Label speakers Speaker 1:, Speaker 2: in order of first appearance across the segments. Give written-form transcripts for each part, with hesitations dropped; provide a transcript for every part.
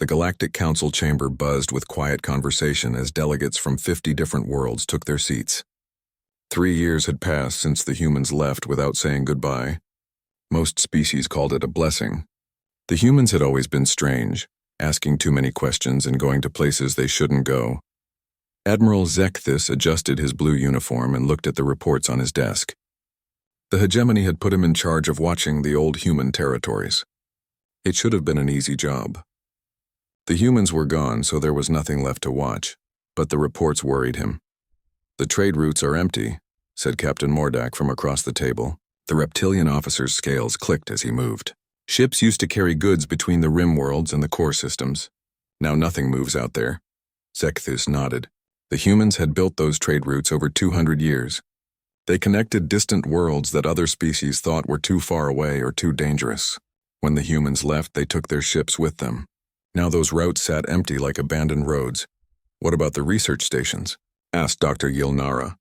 Speaker 1: The Galactic Council chamber buzzed with quiet conversation as delegates from 50 different worlds took their seats. 3 years had passed since the humans left without saying goodbye. Most species called it a blessing. The humans had always been strange, asking too many questions and going to places they shouldn't go. Admiral Zekthis adjusted his blue uniform and looked at the reports on his desk. The hegemony had put him in charge of watching the old human territories. It should have been an easy job. The humans were gone, so there was nothing left to watch, but the reports worried him. "The trade routes are empty," said Captain Mordak from across the table. The reptilian officer's scales clicked as he moved. Ships used to carry goods between the rim worlds and the core systems. Now nothing moves out there. Zekthis nodded. The humans had built those trade routes over 200 years. They connected distant worlds that other species thought were too far away or too dangerous. When the humans left, they took their ships with them. Now those routes sat empty like abandoned roads. "What about the research stations?" asked Dr. Yilnara.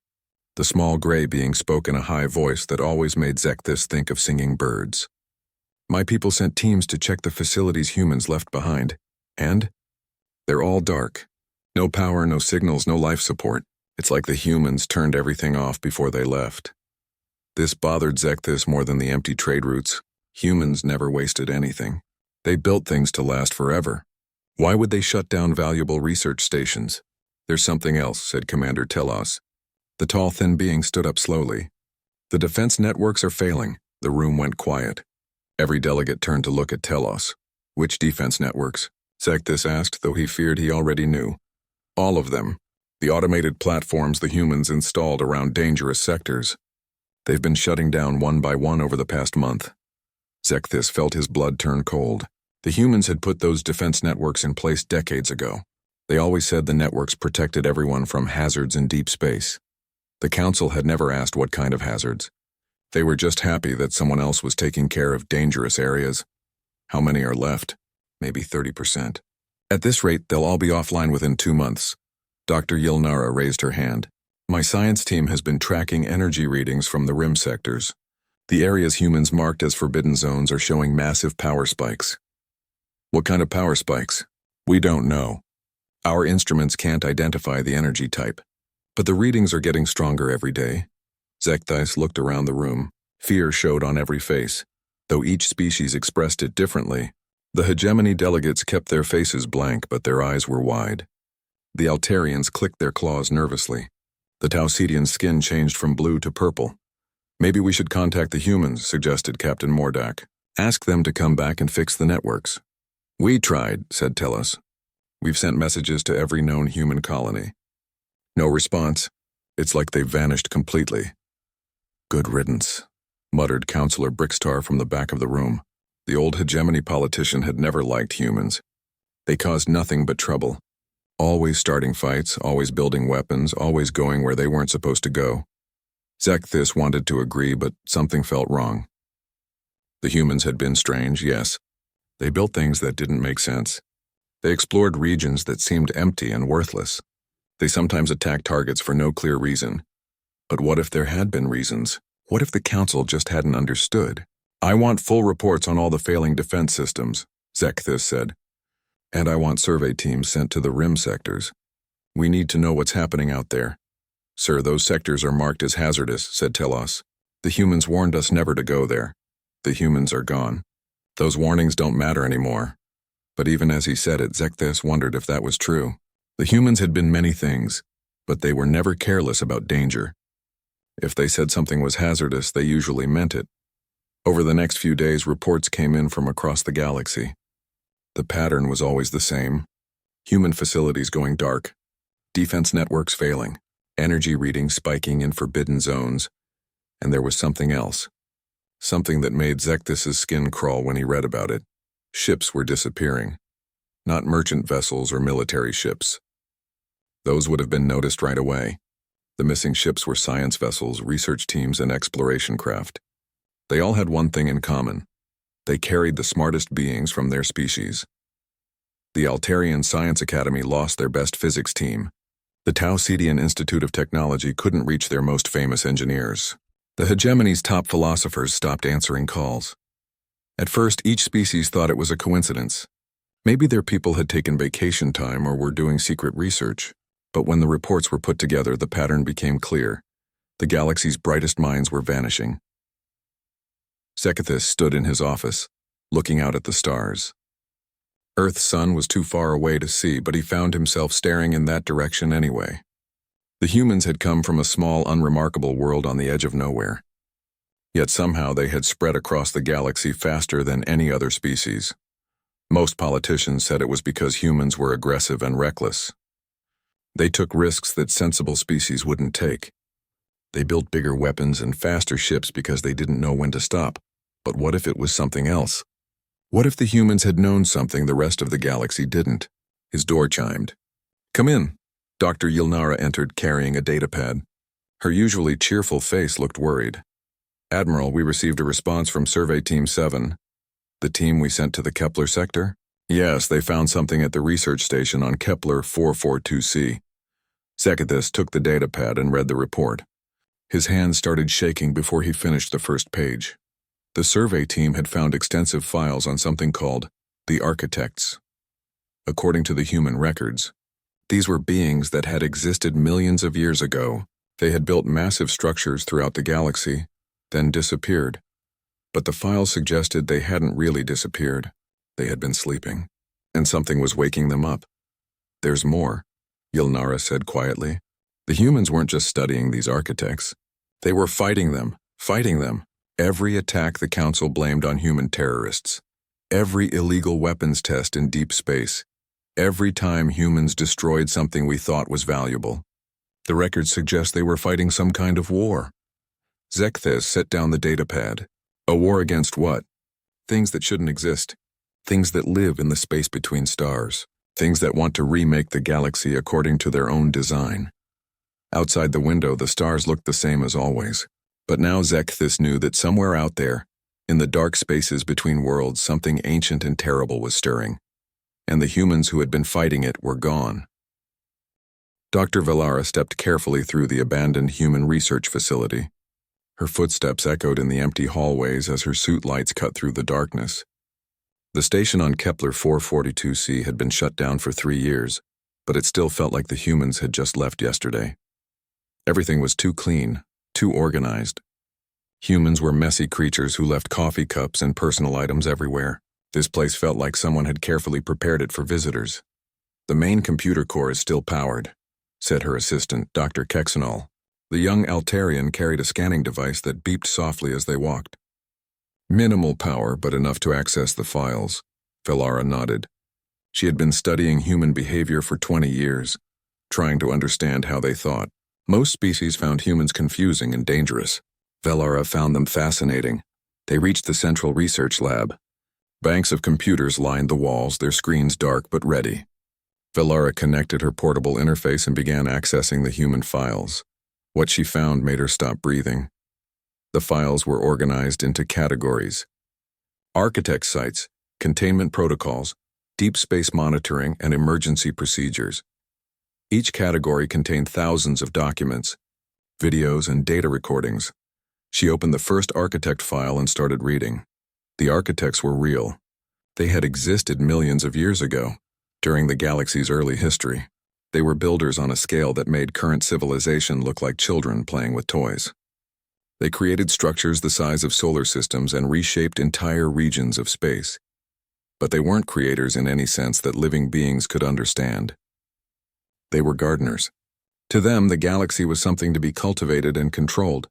Speaker 1: The small gray being spoke in a high voice that always made Zekthis think of singing birds. "My people sent teams to check the facilities humans left behind. And? They're all dark. No power, no signals, no life support. It's like the humans turned everything off before they left." This bothered Zekthis more than the empty trade routes. Humans never wasted anything. They built things to last forever. Why would they shut down valuable research stations? "There's something else," said Commander Telos. The tall, thin being stood up slowly. "The defense networks are failing." The room went quiet. Every delegate turned to look at Telos. "Which defense networks?" Zekthis asked, though he feared he already knew. "All of them. The automated platforms the humans installed around dangerous sectors. They've been shutting down one by one over the past month." Zekthis felt his blood turn cold. The humans had put those defense networks in place decades ago. They always said the networks protected everyone from hazards in deep space. The Council had never asked what kind of hazards. They were just happy that someone else was taking care of dangerous areas. How many are left? Maybe 30%. At this rate, they'll all be offline within 2 months. Dr. Yilnara raised her hand. "My science team has been tracking energy readings from the rim sectors. The areas humans marked as forbidden zones are showing massive power spikes." "What kind of power spikes?" "We don't know. Our instruments can't identify the energy type. But the readings are getting stronger every day." Zekthis looked around the room. Fear showed on every face. Though each species expressed it differently, the hegemony delegates kept their faces blank, but their eyes were wide. The Altarians clicked their claws nervously. The Tausidian skin changed from blue to purple. "Maybe we should contact the humans," suggested Captain Mordak. "Ask them to come back and fix the networks." "We tried," said Telos. "We've sent messages to every known human colony. No response. It's like they vanished completely." "Good riddance," muttered Counselor Brixtar from the back of the room. The old hegemony politician had never liked humans. They caused nothing but trouble. Always starting fights, always building weapons, always going where they weren't supposed to go. Zekthis wanted to agree, but something felt wrong. The humans had been strange, yes. They built things that didn't make sense. They explored regions that seemed empty and worthless. They sometimes attacked targets for no clear reason. But what if there had been reasons? What if the Council just hadn't understood? "I want full reports on all the failing defense systems," Zekthis said. "And I want survey teams sent to the rim sectors. We need to know what's happening out there." "Sir, those sectors are marked as hazardous," said Telos. "The humans warned us never to go there. The humans are gone. Those warnings don't matter anymore." But even as he said it, Zekthis wondered if that was true. The humans had been many things, but they were never careless about danger. If they said something was hazardous, they usually meant it. Over the next few days, reports came in from across the galaxy. The pattern was always the same. Human facilities going dark, defense networks failing, energy readings spiking in forbidden zones, and there was something else. Something that made Zekthis' skin crawl when he read about it. Ships were disappearing. Not merchant vessels or military ships. Those would have been noticed right away. The missing ships were science vessels, research teams, and exploration craft. They all had one thing in common. They carried the smartest beings from their species. The Altarian Science Academy lost their best physics team. The Tausidian Institute of Technology couldn't reach their most famous engineers. The hegemony's top philosophers stopped answering calls. At first, each species thought it was a coincidence. Maybe their people had taken vacation time or were doing secret research, but when the reports were put together, the pattern became clear. The galaxy's brightest minds were vanishing. Zekithis stood in his office, looking out at the stars. Earth's sun was too far away to see, but he found himself staring in that direction anyway. The humans had come from a small, unremarkable world on the edge of nowhere. Yet somehow they had spread across the galaxy faster than any other species. Most politicians said it was because humans were aggressive and reckless. They took risks that sensible species wouldn't take. They built bigger weapons and faster ships because they didn't know when to stop. But what if it was something else? What if the humans had known something the rest of the galaxy didn't? His door chimed. "Come in." Dr. Yilnara entered carrying a datapad. Her usually cheerful face looked worried. "Admiral, we received a response from Survey Team 7. The team we sent to the Kepler sector? Yes, they found something at the research station on Kepler 442c. Zekithis took the datapad and read the report. His hands started shaking before he finished the first page. The survey team had found extensive files on something called the Architects. According to the human records, these were beings that had existed millions of years ago. They had built massive structures throughout the galaxy, then disappeared. But the files suggested they hadn't really disappeared. They had been sleeping, and something was waking them up. "There's more," Yilnara said quietly. The humans weren't just studying these architects. They were fighting them. Every attack the Council blamed on human terrorists. Every illegal weapons test in deep space. Every time humans destroyed something we thought was valuable. The records suggest they were fighting some kind of war. Zekithis set down the datapad. A war against what? Things that shouldn't exist. Things that live in the space between stars. Things that want to remake the galaxy according to their own design. Outside the window, the stars looked the same as always. But now Zekithis knew that somewhere out there, in the dark spaces between worlds, something ancient and terrible was stirring. And the humans who had been fighting it were gone. Dr. Velara stepped carefully through the abandoned human research facility. Her footsteps echoed in the empty hallways as her suit lights cut through the darkness. The station on Kepler 442c had been shut down for 3 years, but it still felt like the humans had just left yesterday. Everything was too clean, too organized. Humans were messy creatures who left coffee cups and personal items everywhere. This place felt like someone had carefully prepared it for visitors. "The main computer core is still powered," said her assistant, Dr. Kexenol. The young Altarian carried a scanning device that beeped softly as they walked. "Minimal power, but enough to access the files," Velara nodded. She had been studying human behavior for 20 years, trying to understand how they thought. Most species found humans confusing and dangerous. Velara found them fascinating. They reached the central research lab. Banks of computers lined the walls, their screens dark but ready. Velara connected her portable interface and began accessing the human files. What she found made her stop breathing. The files were organized into categories: architect sites, containment protocols, deep space monitoring, and emergency procedures. Each category contained thousands of documents, videos, and data recordings. She opened the first architect file and started reading. The architects were real. They had existed millions of years ago, during the galaxy's early history. They were builders on a scale that made current civilization look like children playing with toys. They created structures the size of solar systems and reshaped entire regions of space. But they weren't creators in any sense that living beings could understand. They were gardeners. To them, the galaxy was something to be cultivated and controlled.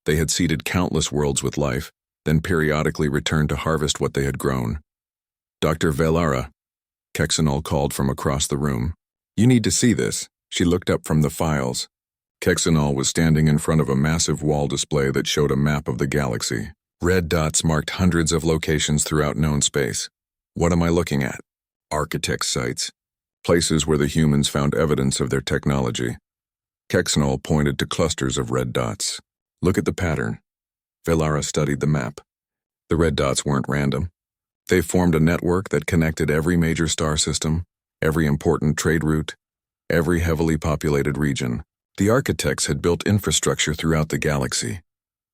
Speaker 1: They had seeded countless worlds with life, then periodically returned to harvest what they had grown. "Dr. Velara," Kexenol called from across the room. "You need to see this." She looked up from the files. Kexenol was standing in front of a massive wall display that showed a map of the galaxy. Red dots marked hundreds of locations throughout known space. "What am I looking at?" "Architect sites. Places where the humans found evidence of their technology." Kexenol pointed to clusters of red dots. "Look at the pattern." Velara studied the map. The red dots weren't random. They formed a network that connected every major star system, every important trade route, every heavily populated region. The architects had built infrastructure throughout the galaxy.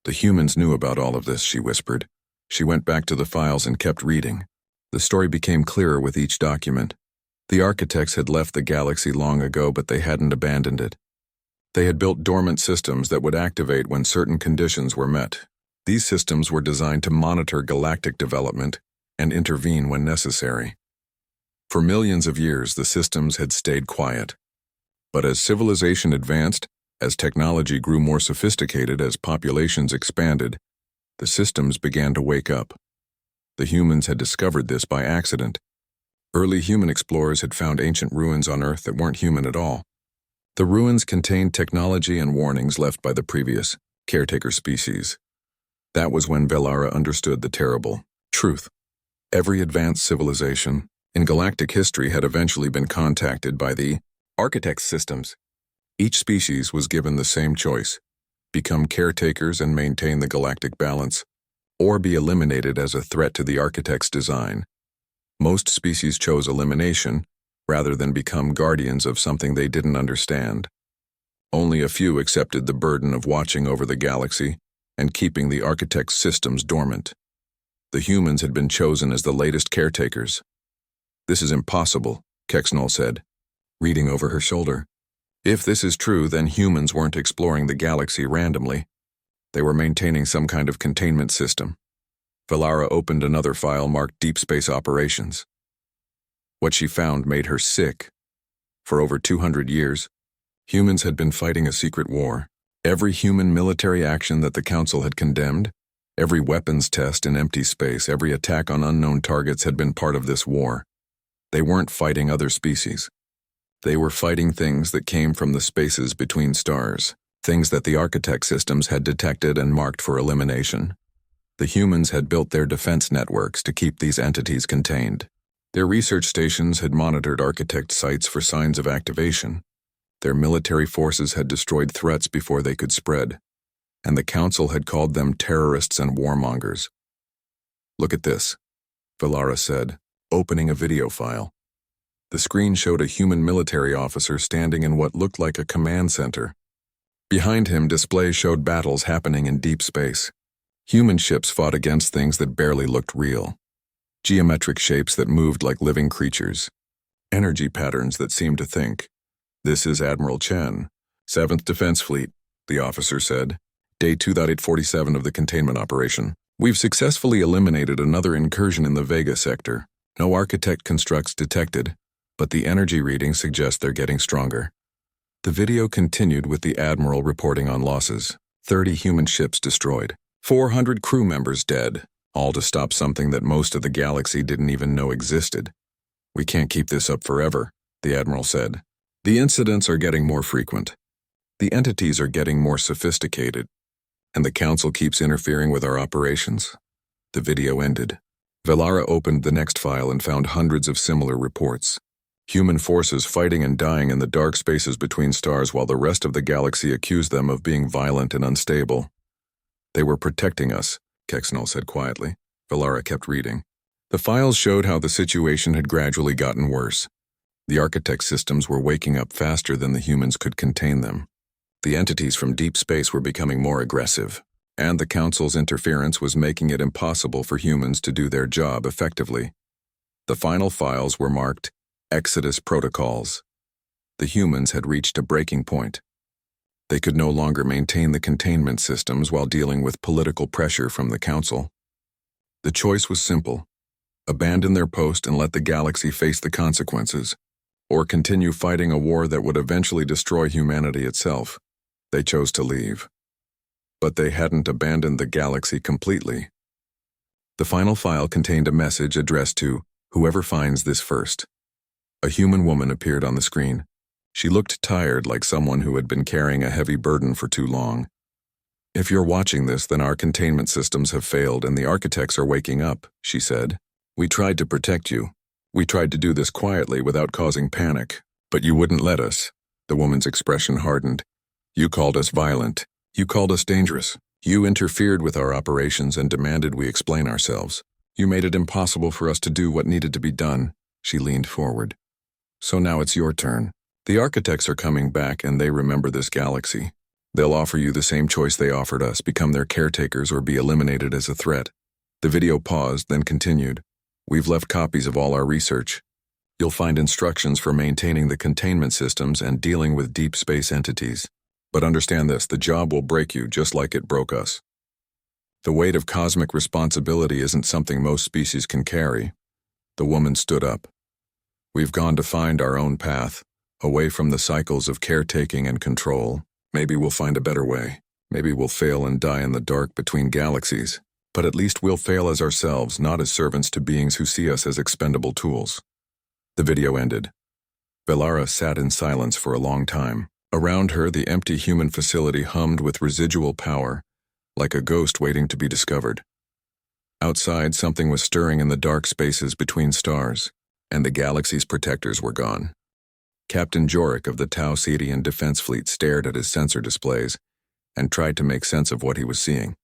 Speaker 1: The humans knew about all of this, she whispered. She went back to the files and kept reading. The story became clearer with each document. The architects had left the galaxy long ago, but they hadn't abandoned it. They had built dormant systems that would activate when certain conditions were met. These systems were designed to monitor galactic development and intervene when necessary. For millions of years, the systems had stayed quiet. But as civilization advanced, as technology grew more sophisticated, as populations expanded, the systems began to wake up. The humans had discovered this by accident. Early human explorers had found ancient ruins on Earth that weren't human at all. The ruins contained technology and warnings left by the previous caretaker species. That was when Velara understood the terrible truth. Every advanced civilization in galactic history had eventually been contacted by the architect systems. Each species was given the same choice: become caretakers and maintain the galactic balance, or be eliminated as a threat to the architect's design. Most species chose elimination rather than become guardians of something they didn't understand. Only a few accepted the burden of watching over the galaxy and keeping the architect's systems dormant. The humans had been chosen as the latest caretakers. "This is impossible," Kexnol said, reading over her shoulder. If this is true, then humans weren't exploring the galaxy randomly. They were maintaining some kind of containment system. Velara opened another file marked Deep Space Operations. What she found made her sick. For over 200 years, humans had been fighting a secret war. Every human military action that the Council had condemned, every weapons test in empty space, every attack on unknown targets had been part of this war. They weren't fighting other species. They were fighting things that came from the spaces between stars, things that the architect systems had detected and marked for elimination. The humans had built their defense networks to keep these entities contained. Their research stations had monitored architect sites for signs of activation. Their military forces had destroyed threats before they could spread, and the Council had called them terrorists and warmongers. "Look at this," Velara said, opening a video file. The screen showed a human military officer standing in what looked like a command center. Behind him, displays showed battles happening in deep space. Human ships fought against things that barely looked real. Geometric shapes that moved like living creatures. Energy patterns that seemed to think. "This is Admiral Chen, 7th Defense Fleet," the officer said. "Day 2.847 of the containment operation. We've successfully eliminated another incursion in the Vega sector. No architect constructs detected, but the energy readings suggest they're getting stronger." The video continued with the Admiral reporting on losses. 30 human ships destroyed. 400 crew members dead, all to stop something that most of the galaxy didn't even know existed. "We can't keep this up forever," the Admiral said. "The incidents are getting more frequent. The entities are getting more sophisticated, and the Council keeps interfering with our operations." The video ended. Velara opened the next file and found hundreds of similar reports. Human forces fighting and dying in the dark spaces between stars while the rest of the galaxy accused them of being violent and unstable. "They were protecting us," Kexnol said quietly. Velara kept reading. The files showed how the situation had gradually gotten worse. The architect systems were waking up faster than the humans could contain them. The entities from deep space were becoming more aggressive, and the Council's interference was making it impossible for humans to do their job effectively. The final files were marked Exodus Protocols. The humans had reached a breaking point. They could no longer maintain the containment systems while dealing with political pressure from the Council. The choice was simple: abandon their post and let the galaxy face the consequences, or continue fighting a war that would eventually destroy humanity itself. They chose to leave. But they hadn't abandoned the galaxy completely. The final file contained a message addressed to whoever finds this first. A human woman appeared on the screen. She looked tired, like someone who had been carrying a heavy burden for too long. "If you're watching this, then our containment systems have failed and the architects are waking up," she said. "We tried to protect you. We tried to do this quietly without causing panic, but you wouldn't let us." The woman's expression hardened. "You called us violent. You called us dangerous. You interfered with our operations and demanded we explain ourselves. You made it impossible for us to do what needed to be done." She leaned forward. "So now it's your turn. The architects are coming back and they remember this galaxy. They'll offer you the same choice they offered us: become their caretakers or be eliminated as a threat." The video paused, then continued. We've left copies of all our research. You'll find instructions for maintaining the containment systems and dealing with deep space entities. But understand this, the job will break you just like it broke us. The weight of cosmic responsibility isn't something most species can carry. The woman stood up. We've gone to find our own path, away from the cycles of caretaking and control. Maybe we'll find a better way. Maybe we'll fail and die in the dark between galaxies. But at least we'll fail as ourselves, not as servants to beings who see us as expendable tools. The video ended. Velara sat in silence for a long time. Around her, the empty human facility hummed with residual power, like a ghost waiting to be discovered. Outside, something was stirring in the dark spaces between stars, and the galaxy's protectors were gone. Captain Jorik of the Tau Cetian Defense Fleet stared at his sensor displays and tried to make sense of what he was seeing.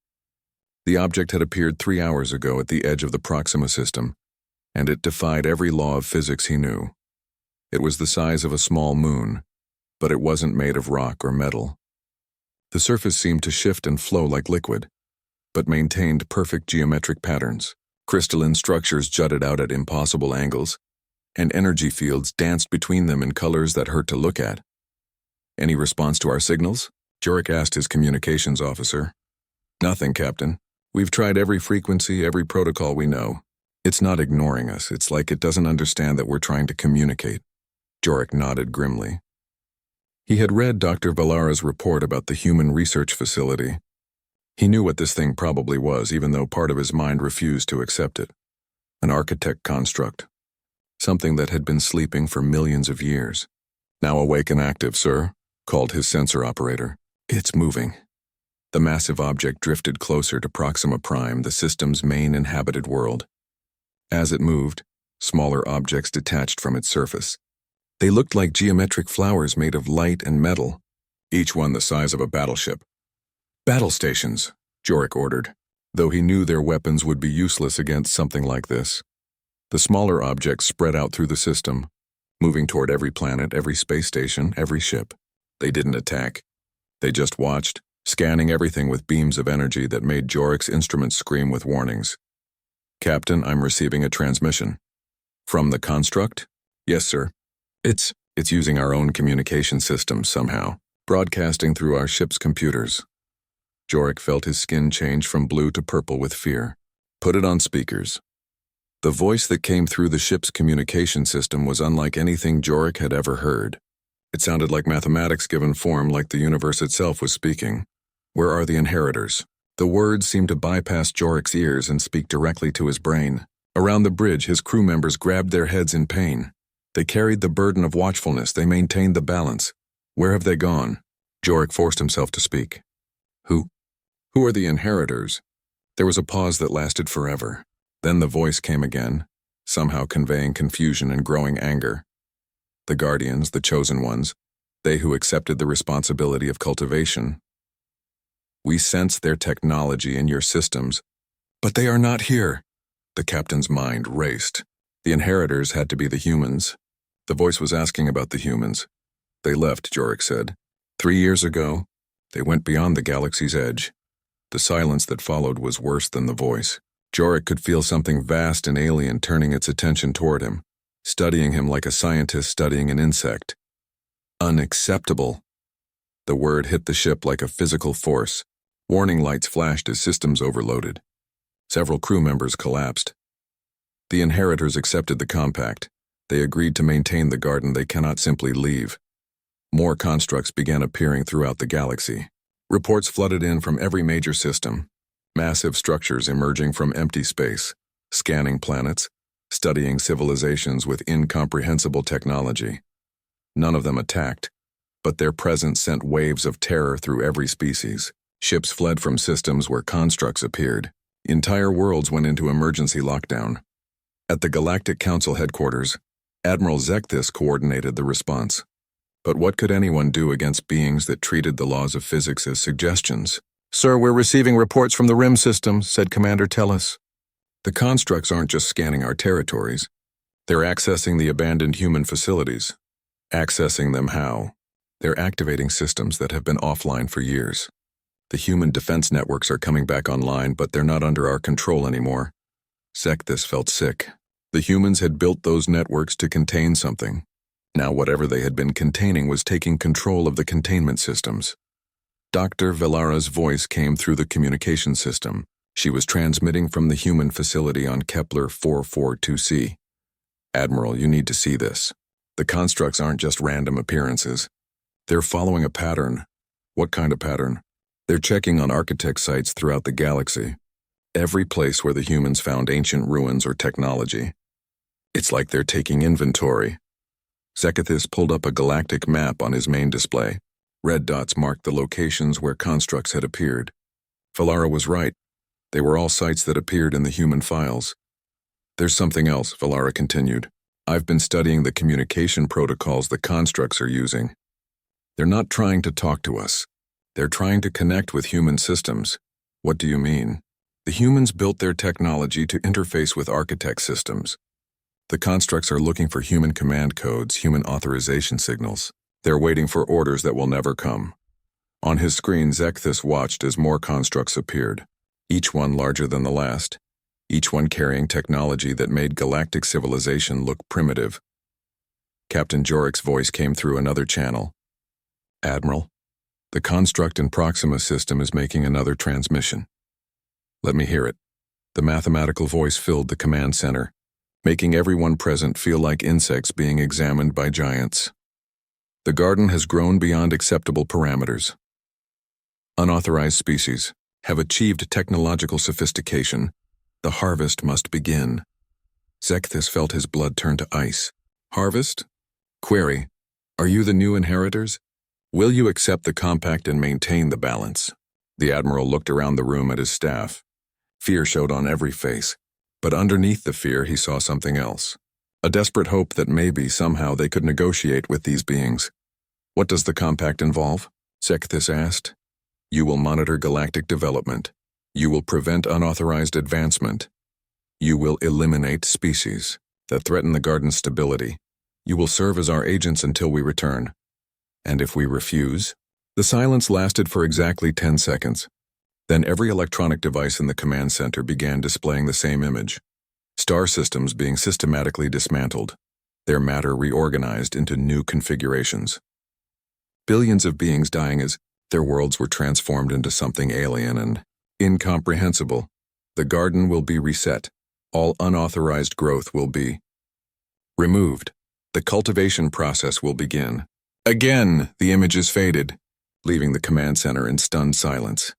Speaker 1: The object had appeared 3 hours ago at the edge of the Proxima system, and it defied every law of physics he knew. It was the size of a small moon, but it wasn't made of rock or metal. The surface seemed to shift and flow like liquid, but maintained perfect geometric patterns. Crystalline structures jutted out at impossible angles, and energy fields danced between them in colors that hurt to look at. Any response to our signals? Jorik asked his communications officer. Nothing, Captain. We've tried every frequency, every protocol we know. It's not ignoring us. It's like it doesn't understand that we're trying to communicate. Jorik nodded grimly. He had read Dr. Velara's report about the human research facility. He knew what this thing probably was, even though part of his mind refused to accept it. An architect construct. Something that had been sleeping for millions of years. Now awake and active, sir, called his sensor operator. It's moving. The massive object drifted closer to Proxima Prime, the system's main inhabited world. As it moved, smaller objects detached from its surface. They looked like geometric flowers made of light and metal, each one the size of a battleship. Battle stations, Jorik ordered, though he knew their weapons would be useless against something like this. The smaller objects spread out through the system, moving toward every planet, every space station, every ship. They didn't attack. They just watched, scanning everything with beams of energy that made Jorik's instruments scream with warnings. Captain, I'm receiving a transmission. From the construct? Yes, sir. It's using our own communication system somehow, broadcasting through our ship's computers. Jorik felt his skin change from blue to purple with fear. Put it on speakers. The voice that came through the ship's communication system was unlike anything Jorik had ever heard. It sounded like mathematics given form, like the universe itself was speaking. Where are the inheritors? The words seemed to bypass Jorik's ears and speak directly to his brain. Around the bridge, his crew members grabbed their heads in pain. They carried the burden of watchfulness. They maintained the balance. Where have they gone? Jorik forced himself to speak. Who are the inheritors? There was a pause that lasted forever. Then the voice came again, somehow conveying confusion and growing anger. The guardians, the chosen ones, they who accepted the responsibility of cultivation. We sense their technology in your systems, but they are not here. The captain's mind raced. The inheritors had to be the humans. The voice was asking about the humans. They left, Jorik said. 3 years ago, they went beyond the galaxy's edge. The silence that followed was worse than the voice. Jorik could feel something vast and alien turning its attention toward him, studying him like a scientist studying an insect. Unacceptable. The word hit the ship like a physical force. Warning lights flashed as systems overloaded. Several crew members collapsed. The inheritors accepted the compact. They agreed to maintain the garden. They cannot simply leave. More constructs began appearing throughout the galaxy. Reports flooded in from every major system. Massive structures emerging from empty space, scanning planets, studying civilizations with incomprehensible technology. None of them attacked, but their presence sent waves of terror through every species. Ships fled from systems where constructs appeared. Entire worlds went into emergency lockdown. At the Galactic Council headquarters, Admiral Zekthis coordinated the response. But what could anyone do against beings that treated the laws of physics as suggestions? Sir, we're receiving reports from the Rim system, said Commander Tellus. The constructs aren't just scanning our territories. They're accessing the abandoned human facilities. Accessing them how? They're activating systems that have been offline for years. The human defense networks are coming back online, but they're not under our control anymore. Zekthis felt sick. The humans had built those networks to contain something. Now whatever they had been containing was taking control of the containment systems. Dr. Velara's voice came through the communication system. She was transmitting from the human facility on Kepler 442c. Admiral, you need to see this. The constructs aren't just random appearances. They're following a pattern. What kind of pattern? They're checking on architect sites throughout the galaxy. Every place where the humans found ancient ruins or technology. It's like they're taking inventory. Zekithis pulled up a galactic map on his main display. Red dots marked the locations where constructs had appeared. Velara was right. They were all sites that appeared in the human files. There's something else, Velara continued. I've been studying the communication protocols the constructs are using. They're not trying to talk to us. They're trying to connect with human systems. What do you mean? The humans built their technology to interface with architect systems. The constructs are looking for human command codes, human authorization signals. They're waiting for orders that will never come. On his screen, Zekithis watched as more constructs appeared, each one larger than the last, each one carrying technology that made galactic civilization look primitive. Captain Jorik's voice came through another channel. Admiral, the construct in Proxima system is making another transmission. Let me hear it. The mathematical voice filled the command center, making everyone present feel like insects being examined by giants. The garden has grown beyond acceptable parameters. Unauthorized species have achieved technological sophistication. The harvest must begin. Zekithis felt his blood turn to ice. Harvest? Query, are you the new inheritors? Will you accept the compact and maintain the balance? The Admiral looked around the room at his staff. Fear showed on every face. But underneath the fear, he saw something else. A desperate hope that maybe, somehow, they could negotiate with these beings. What does the compact involve? Zekithis asked. You will monitor galactic development. You will prevent unauthorized advancement. You will eliminate species that threaten the garden's stability. You will serve as our agents until we return. And if we refuse? The silence lasted for exactly 10 seconds. Then every electronic device in the command center began displaying the same image. Star systems being systematically dismantled, their matter reorganized into new configurations. Billions of beings dying as their worlds were transformed into something alien and incomprehensible. The garden will be reset. All unauthorized growth will be removed. The cultivation process will begin. Again, the images faded, leaving the command center in stunned silence.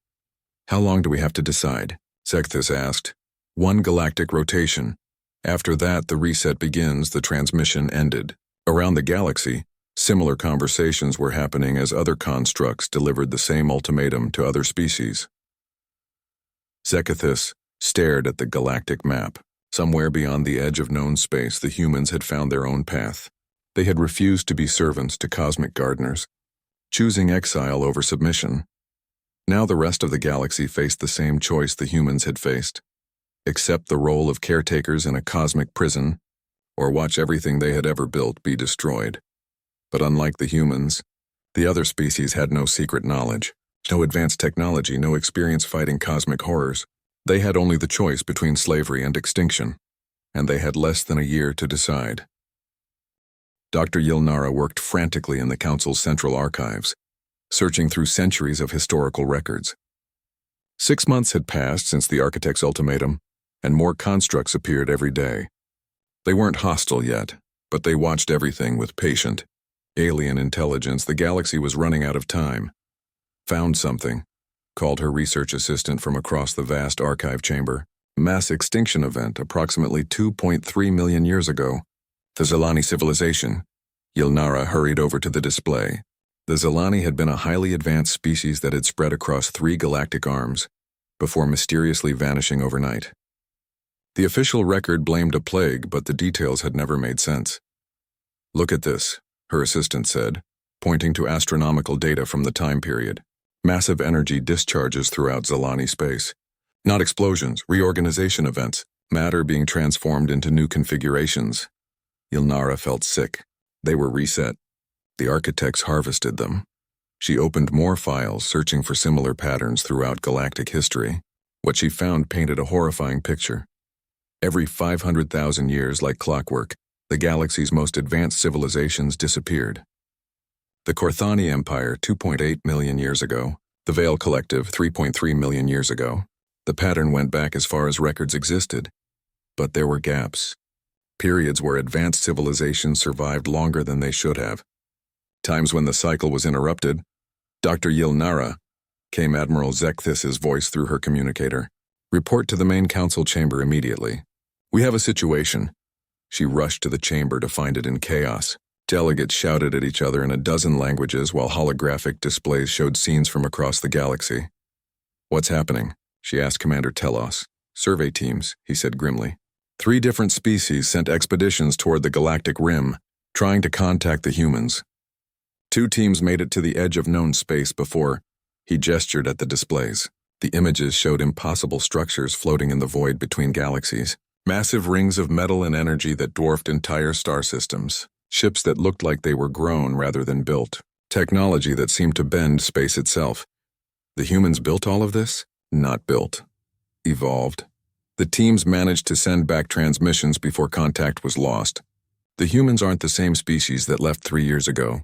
Speaker 1: How long do we have to decide? Zekithis asked. 1 galactic rotation. After that, the reset begins, the transmission ended. Around the galaxy, similar conversations were happening as other constructs delivered the same ultimatum to other species. Zekithis stared at the galactic map. Somewhere beyond the edge of known space, the humans had found their own path. They had refused to be servants to cosmic gardeners, choosing exile over submission. Now the rest of the galaxy faced the same choice the humans had faced. Accept the role of caretakers in a cosmic prison, or watch everything they had ever built be destroyed. But unlike the humans, the other species had no secret knowledge, no advanced technology, no experience fighting cosmic horrors. They had only the choice between slavery and extinction, and they had less than a year to decide. Dr. Yilnara worked frantically in the Council's central archives, searching through centuries of historical records. 6 months had passed since the architect's ultimatum, and more constructs appeared every day. They weren't hostile yet, but they watched everything with patient, alien intelligence. The galaxy was running out of time. Found something, called her research assistant from across the vast archive chamber. Mass extinction event approximately 2.3 million years ago. The Zelani civilization. Yilnara hurried over to the display. The Zelani had been a highly advanced species that had spread across 3 galactic arms, before mysteriously vanishing overnight. The official record blamed a plague, but the details had never made sense. Look at this, her assistant said, pointing to astronomical data from the time period. Massive energy discharges throughout Zelani space. Not explosions, reorganization events, matter being transformed into new configurations. Yilnara felt sick. They were reset. The architects harvested them. She opened more files, searching for similar patterns throughout galactic history. What she found painted a horrifying picture. Every 500,000 years, like clockwork, the galaxy's most advanced civilizations disappeared. The Korthani Empire 2.8 million years ago, the Vale Collective 3.3 million years ago. The pattern went back as far as records existed. But there were gaps. Periods where advanced civilizations survived longer than they should have. Times when the cycle was interrupted. Dr. Yilnara, came Admiral Zekthis' voice through her communicator. Report to the main council chamber immediately. We have a situation. She rushed to the chamber to find it in chaos. Delegates shouted at each other in a dozen languages while holographic displays showed scenes from across the galaxy. What's happening? She asked Commander Telos. Survey teams, he said grimly. 3 different species sent expeditions toward the Galactic Rim, trying to contact the humans. 2 teams made it to the edge of known space before. He gestured at the displays. The images showed impossible structures floating in the void between galaxies. Massive rings of metal and energy that dwarfed entire star systems. Ships that looked like they were grown rather than built. Technology that seemed to bend space itself. The humans built all of this? Not built. Evolved. The teams managed to send back transmissions before contact was lost. The humans aren't the same species that left 3 years ago.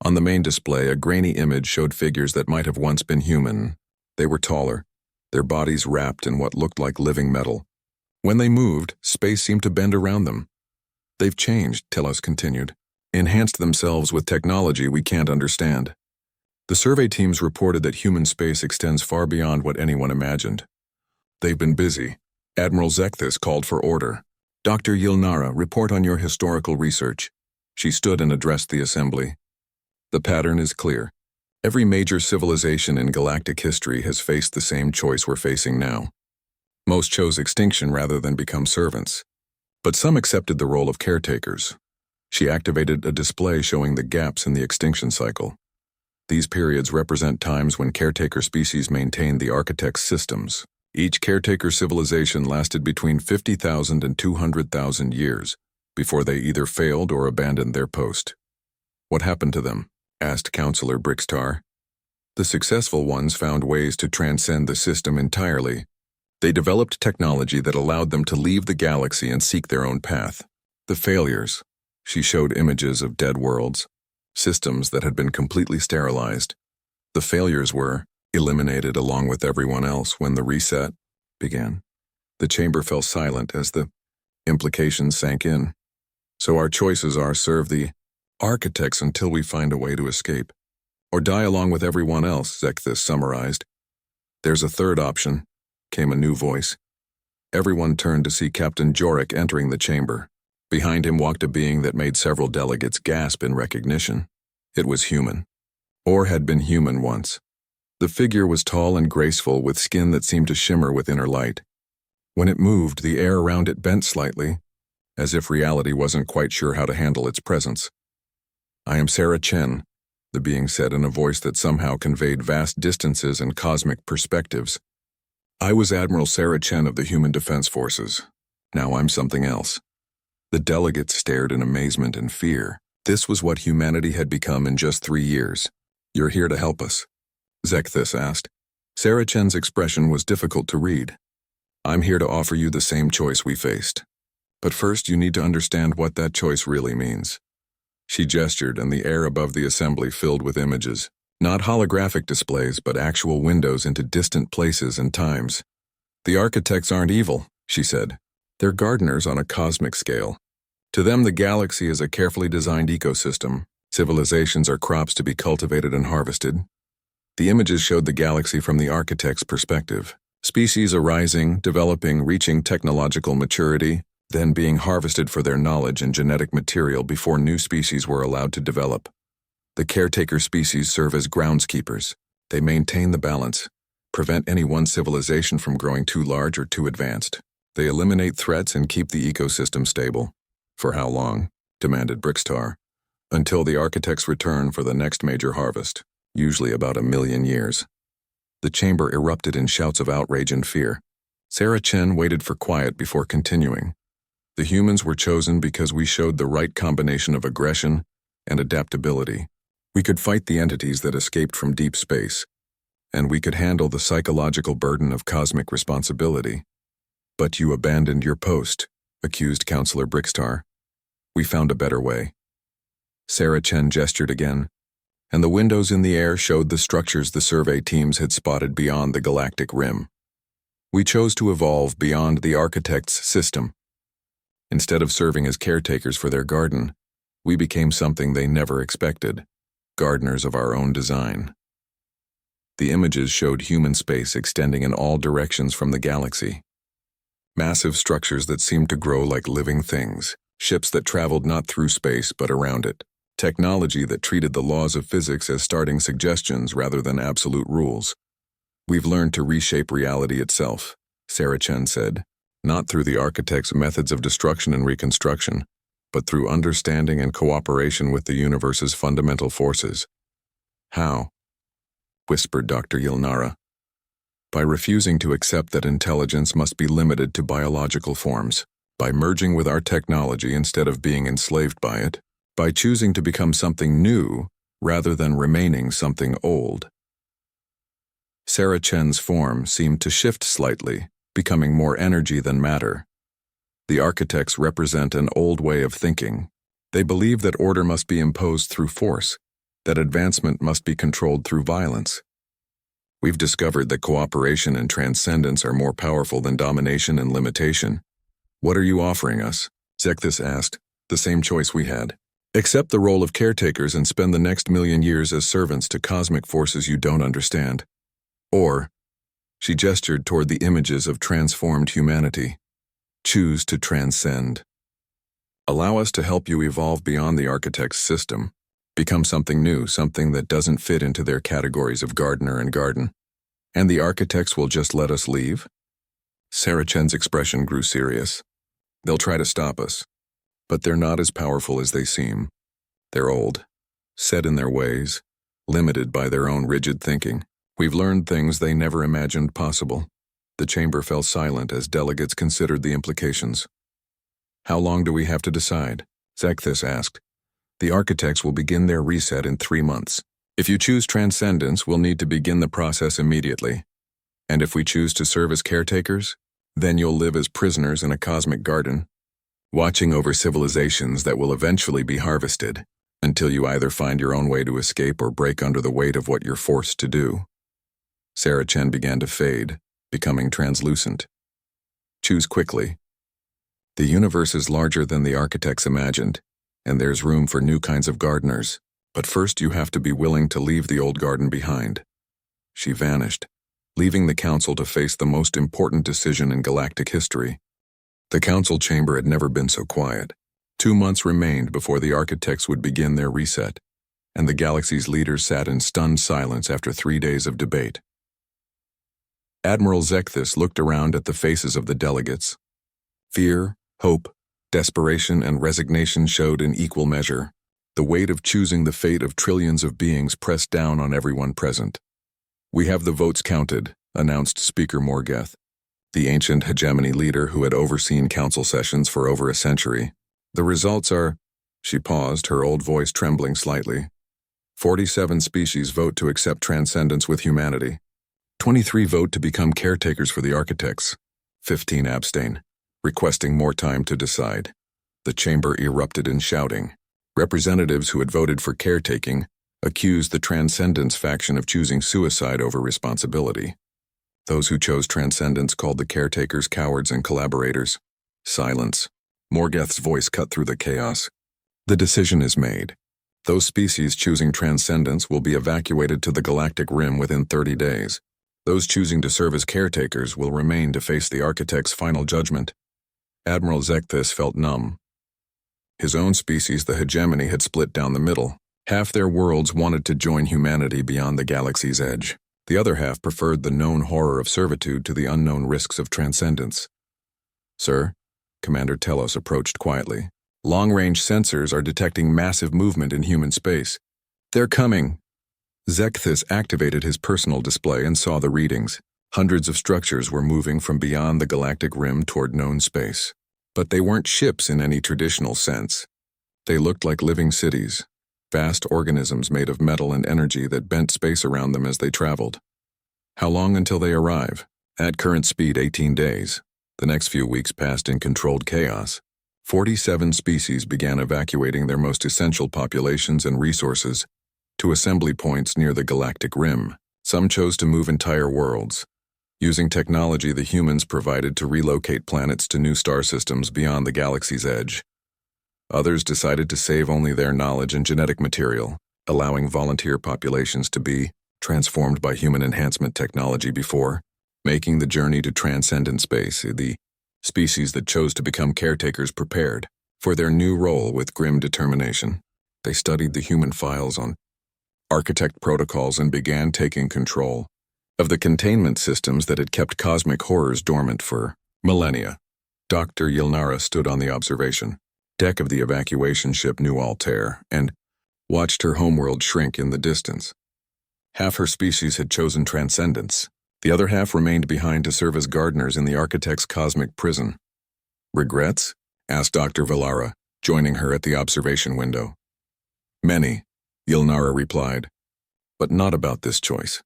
Speaker 1: On the main display, a grainy image showed figures that might have once been human. They were taller, their bodies wrapped in what looked like living metal. When they moved, space seemed to bend around them. They've changed, Telos continued. Enhanced themselves with technology we can't understand. The survey teams reported that human space extends far beyond what anyone imagined. They've been busy. Admiral Zekthis called for order. Dr. Yilnara, report on your historical research. She stood and addressed the assembly. The pattern is clear. Every major civilization in galactic history has faced the same choice we're facing now. Most chose extinction rather than become servants. But some accepted the role of caretakers. She activated a display showing the gaps in the extinction cycle. These periods represent times when caretaker species maintained the architect's systems. Each caretaker civilization lasted between 50,000 and 200,000 years before they either failed or abandoned their post. What happened to them? Asked Counselor Brixtar. The successful ones found ways to transcend the system entirely. They developed technology that allowed them to leave the galaxy and seek their own path. The failures. She showed images of dead worlds, systems that had been completely sterilized. The failures were eliminated along with everyone else when the reset began. The chamber fell silent as the implications sank in. So our choices are serve the architects until we find a way to escape. Or die along with everyone else, Zekthis summarized. There's a third option, came a new voice. Everyone turned to see Captain Jorik entering the chamber. Behind him walked a being that made several delegates gasp in recognition. It was human. Or had been human once. The figure was tall and graceful with skin that seemed to shimmer with inner light. When it moved, the air around it bent slightly, as if reality wasn't quite sure how to handle its presence. I am Sarah Chen, the being said in a voice that somehow conveyed vast distances and cosmic perspectives. I was Admiral Sarah Chen of the Human Defense Forces. Now I'm something else. The delegates stared in amazement and fear. This was what humanity had become in just 3 years. You're here to help us? Zekthis asked. Sarah Chen's expression was difficult to read. I'm here to offer you the same choice we faced. But first you need to understand what that choice really means. She gestured, and the air above the assembly filled with images. Not holographic displays, but actual windows into distant places and times. The architects aren't evil, she said. They're gardeners on a cosmic scale. To them, the galaxy is a carefully designed ecosystem. Civilizations are crops to be cultivated and harvested. The images showed the galaxy from the architect's perspective. Species arising, developing, reaching technological maturity, then being harvested for their knowledge and genetic material before new species were allowed to develop. The caretaker species serve as groundskeepers. They maintain the balance, prevent any one civilization from growing too large or too advanced. They eliminate threats and keep the ecosystem stable. For how long? Demanded Brixtar. Until the architects return for the next major harvest, usually about 1 million years. The chamber erupted in shouts of outrage and fear. Sarah Chen waited for quiet before continuing. The humans were chosen because we showed the right combination of aggression and adaptability. We could fight the entities that escaped from deep space, and we could handle the psychological burden of cosmic responsibility. But you abandoned your post, accused Counselor Brickstar. We found a better way. Sarah Chen gestured again, and the windows in the air showed the structures the survey teams had spotted beyond the galactic rim. We chose to evolve beyond the architect's system. Instead of serving as caretakers for their garden, we became something they never expected, gardeners of our own design. The images showed human space extending in all directions from the galaxy. Massive structures that seemed to grow like living things, ships that traveled not through space but around it, technology that treated the laws of physics as starting suggestions rather than absolute rules. We've learned to reshape reality itself, Sarah Chen said, not through the architect's methods of destruction and reconstruction, but through understanding and cooperation with the universe's fundamental forces. How? Whispered Dr. Yilnara. By refusing to accept that intelligence must be limited to biological forms, by merging with our technology instead of being enslaved by it, by choosing to become something new rather than remaining something old. Sarah Chen's form seemed to shift slightly, becoming more energy than matter. The architects represent an old way of thinking. They believe that order must be imposed through force, that advancement must be controlled through violence. We've discovered that cooperation and transcendence are more powerful than domination and limitation. What are you offering us? Zekthis asked, the same choice we had. Accept the role of caretakers and spend the next 1,000,000 years as servants to cosmic forces you don't understand. Or, she gestured toward the images of transformed humanity. Choose to transcend. Allow us to help you evolve beyond the architect's system. Become something new, something that doesn't fit into their categories of gardener and garden. And the architects will just let us leave? Sarah Chen's expression grew serious. They'll try to stop us, but they're not as powerful as they seem. They're old, set in their ways, limited by their own rigid thinking. We've learned things they never imagined possible. The chamber fell silent as delegates considered the implications. How long do we have to decide? Zekthis asked. The architects will begin their reset in 3 months. If you choose transcendence, we'll need to begin the process immediately. And if we choose to serve as caretakers, then you'll live as prisoners in a cosmic garden, watching over civilizations that will eventually be harvested, until you either find your own way to escape or break under the weight of what you're forced to do. Sarah Chen began to fade, becoming translucent. Choose quickly. The universe is larger than the architects imagined, and there's room for new kinds of gardeners. But first you have to be willing to leave the old garden behind. She vanished, leaving the council to face the most important decision in galactic history. The council chamber had never been so quiet. 2 months remained before the architects would begin their reset, and the galaxy's leaders sat in stunned silence after 3 days of debate. Admiral Zekthis looked around at the faces of the delegates. Fear, hope, desperation, and resignation showed in equal measure. The weight of choosing the fate of trillions of beings pressed down on everyone present. We have the votes counted, announced Speaker Morgeth, the ancient hegemony leader who had overseen council sessions for over a century. The results are, she paused, her old voice trembling slightly. 47 species vote to accept transcendence with humanity. 23 vote to become caretakers for the architects. 15 abstain, requesting more time to decide. The chamber erupted in shouting. Representatives who had voted for caretaking accused the Transcendence faction of choosing suicide over responsibility. Those who chose Transcendence called the caretakers cowards and collaborators. Silence. Morgeth's voice cut through the chaos. The decision is made. Those species choosing Transcendence will be evacuated to the galactic rim within 30 days. Those choosing to serve as caretakers will remain to face the architect's final judgment. Admiral Zekthis felt numb. His own species, the hegemony, had split down the middle. Half their worlds wanted to join humanity beyond the galaxy's edge. The other half preferred the known horror of servitude to the unknown risks of transcendence. Sir, Commander Telos approached quietly. Long-range sensors are detecting massive movement in human space. They're coming. Zekthis activated his personal display and saw the readings. Hundreds of structures were moving from beyond the galactic rim toward known space. But they weren't ships in any traditional sense. They looked like living cities, vast organisms made of metal and energy that bent space around them as they traveled. How long until they arrive? At current speed, 18 days. The next few weeks passed in controlled chaos. 47 species began evacuating their most essential populations and resources to assembly points near the galactic rim. Some chose to move entire worlds, using technology the humans provided to relocate planets to new star systems beyond the galaxy's edge. Others decided to save only their knowledge and genetic material, allowing volunteer populations to be transformed by human enhancement technology before making the journey to transcendent space. The species that chose to become caretakers prepared for their new role with grim determination. They studied the human files on architect protocols and began taking control of the containment systems that had kept cosmic horrors dormant for millennia. Dr. Yilnara stood on the observation deck of the evacuation ship New Altair and watched her homeworld shrink in the distance. Half her species had chosen transcendence. The other half remained behind to serve as gardeners in the architect's cosmic prison. Regrets? Asked Dr. Villara, joining her at the observation window. Many, Yilnara replied, but not about this choice.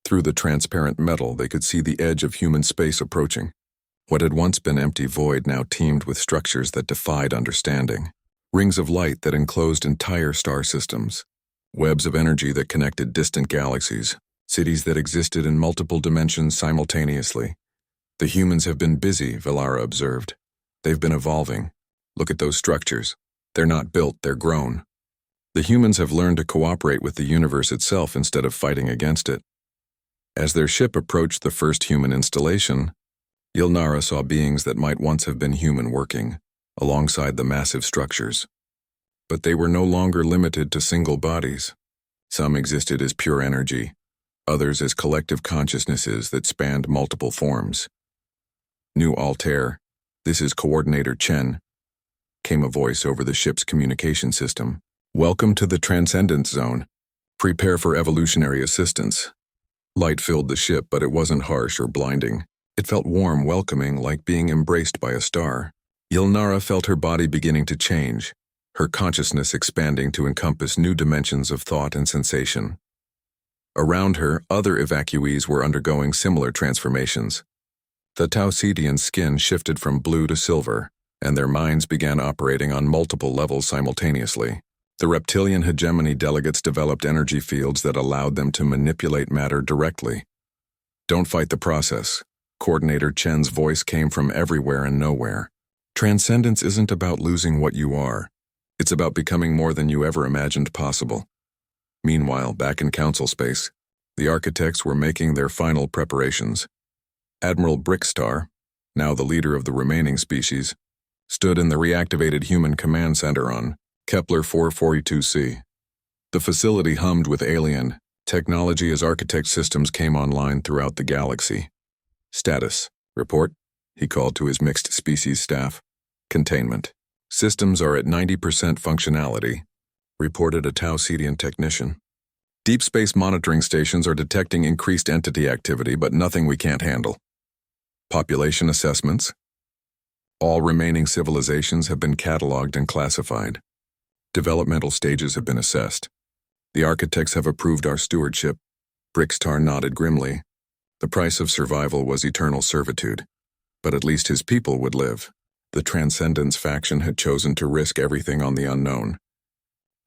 Speaker 1: Through the transparent metal, they could see the edge of human space approaching. What had once been empty void now teemed with structures that defied understanding. Rings of light that enclosed entire star systems. Webs of energy that connected distant galaxies. Cities that existed in multiple dimensions simultaneously. The humans have been busy, Villara observed. They've been evolving. Look at those structures. They're not built, they're grown. The humans have learned to cooperate with the universe itself instead of fighting against it. As their ship approached the first human installation, Yilnara saw beings that might once have been human working alongside the massive structures. But they were no longer limited to single bodies. Some existed as pure energy, others as collective consciousnesses that spanned multiple forms. New Altair, this is Coordinator Chen, came a voice over the ship's communication system. Welcome to the Transcendence Zone. Prepare for evolutionary assistance. Light filled the ship, but it wasn't harsh or blinding. It felt warm, welcoming, like being embraced by a star. Yilnara felt her body beginning to change, her consciousness expanding to encompass new dimensions of thought and sensation. Around her, other evacuees were undergoing similar transformations. The Taucetian skin shifted from blue to silver, and their minds began operating on multiple levels simultaneously. The reptilian hegemony delegates developed energy fields that allowed them to manipulate matter directly. Don't fight the process. Coordinator Chen's voice came from everywhere and nowhere. Transcendence isn't about losing what you are. It's about becoming more than you ever imagined possible. Meanwhile, back in council space, the architects were making their final preparations. Admiral Brickstar, now the leader of the remaining species, stood in the reactivated human command center on Kepler 442c. The facility hummed with alien technology as architect systems came online throughout the galaxy. Status. Report, he called to his mixed species staff. Containment. Systems are at 90% functionality, reported a Taucetian technician. Deep space monitoring stations are detecting increased entity activity, but nothing we can't handle. Population assessments. All remaining civilizations have been cataloged and classified. Developmental stages have been assessed. The architects have approved our stewardship. Brickstar nodded grimly. The price of survival was eternal servitude, but at least his people would live. The Transcendence faction had chosen to risk everything on the unknown.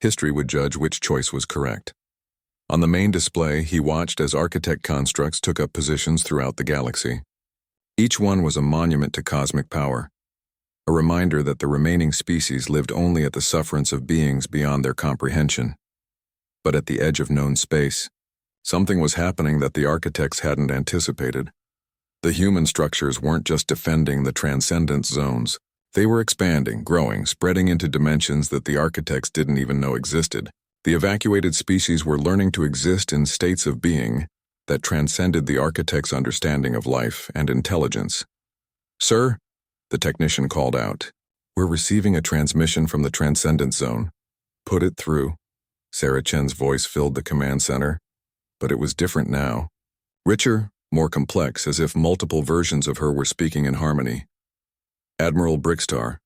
Speaker 1: History would judge which choice was correct. On the main display, he watched as architect constructs took up positions throughout the galaxy. Each one was a monument to cosmic power, a reminder that the remaining species lived only at the sufferance of beings beyond their comprehension. But at the edge of known space, something was happening that the architects hadn't anticipated. The human structures weren't just defending the transcendence zones. They were expanding, growing, spreading into dimensions that the architects didn't even know existed. The evacuated species were learning to exist in states of being that transcended the architect's understanding of life and intelligence. Sir, the technician called out, we're receiving a transmission from the transcendence zone. Put it through. Sarah Chen's voice filled the command center, but it was different now. Richer, more complex, as if multiple versions of her were speaking in harmony. Admiral Brickstar,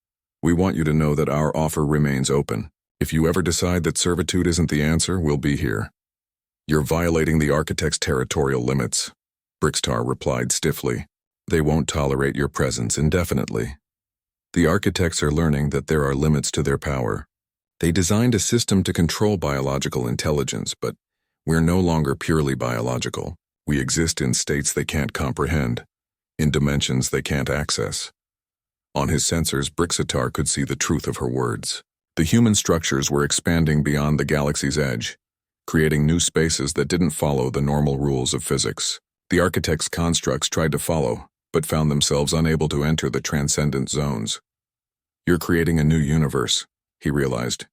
Speaker 1: we want you to know that our offer remains open. If you ever decide that servitude isn't the answer, we'll be here. You're violating the architect's territorial limits, Brickstar replied stiffly. They won't tolerate your presence indefinitely. The architects are learning that there are limits to their power. They designed a system to control biological intelligence, but we're no longer purely biological. We exist in states they can't comprehend, in dimensions they can't access. On his sensors, Brixitar could see the truth of her words. The human structures were expanding beyond the galaxy's edge, creating new spaces that didn't follow the normal rules of physics. The architect's constructs tried to follow, but found themselves unable to enter the transcendent zones. You're creating a new universe, he realized.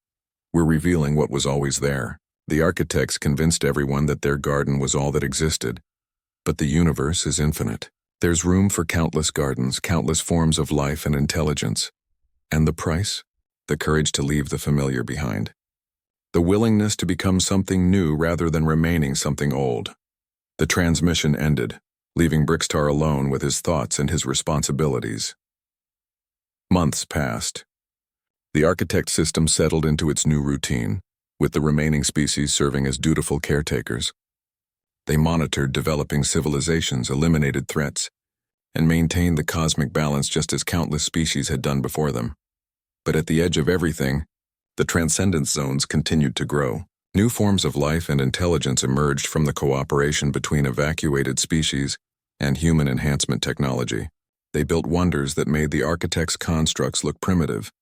Speaker 1: We're revealing what was always there. The architects convinced everyone that their garden was all that existed. But the universe is infinite. There's room for countless gardens, countless forms of life and intelligence. And the price? The courage to leave the familiar behind. The willingness to become something new rather than remaining something old. The transmission ended, leaving Brixitar alone with his thoughts and his responsibilities. Months passed. The architect system settled into its new routine, with the remaining species serving as dutiful caretakers. They monitored developing civilizations, eliminated threats, and maintained the cosmic balance just as countless species had done before them. But at the edge of everything, the transcendence zones continued to grow. New forms of life and intelligence emerged from the cooperation between evacuated species and human enhancement technology. They built wonders that made the architect's constructs look primitive,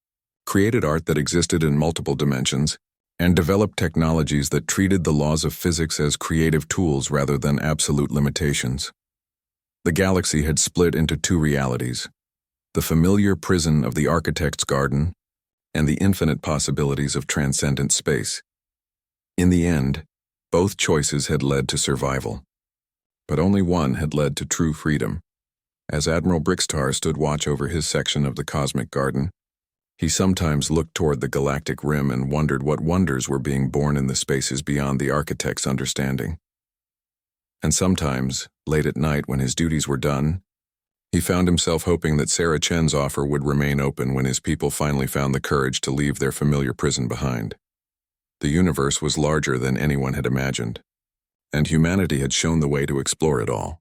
Speaker 1: created art that existed in multiple dimensions, and developed technologies that treated the laws of physics as creative tools rather than absolute limitations. The galaxy had split into two realities: the familiar prison of the architect's garden and the infinite possibilities of transcendent space. In the end, both choices had led to survival. But only one had led to true freedom. As Admiral Brixitar stood watch over his section of the cosmic garden, he sometimes looked toward the galactic rim and wondered what wonders were being born in the spaces beyond the architect's understanding. And sometimes, late at night when his duties were done, he found himself hoping that Sarah Chen's offer would remain open when his people finally found the courage to leave their familiar prison behind. The universe was larger than anyone had imagined, and humanity had shown the way to explore it all.